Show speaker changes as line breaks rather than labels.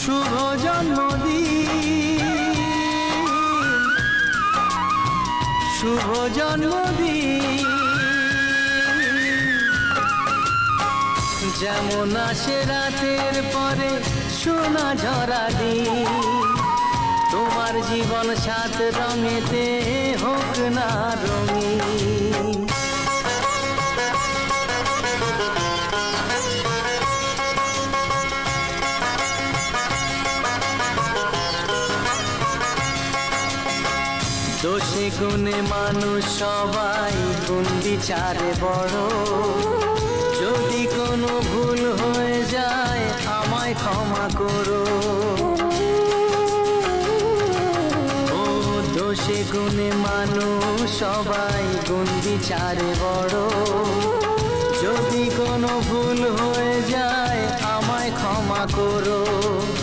শুভ জন্মদিন, শুভ জন্মদিন। যেমন আসে রাতের পরে সোনা ঝরা দিন, তোমার জীবন সাত রঙেতে হোক না রঙিন। দোষে গুণে মানুষ সবাই, গুণ বিচারে বড়। যদি কোনো ভুল হয়ে যায় আমায় ক্ষমা করো। ও দোষে গুণে মানুষ সবাই, গুণ বিচারে বড়। যদি কোনো ভুল হয়ে যায় আমায় ক্ষমা করো।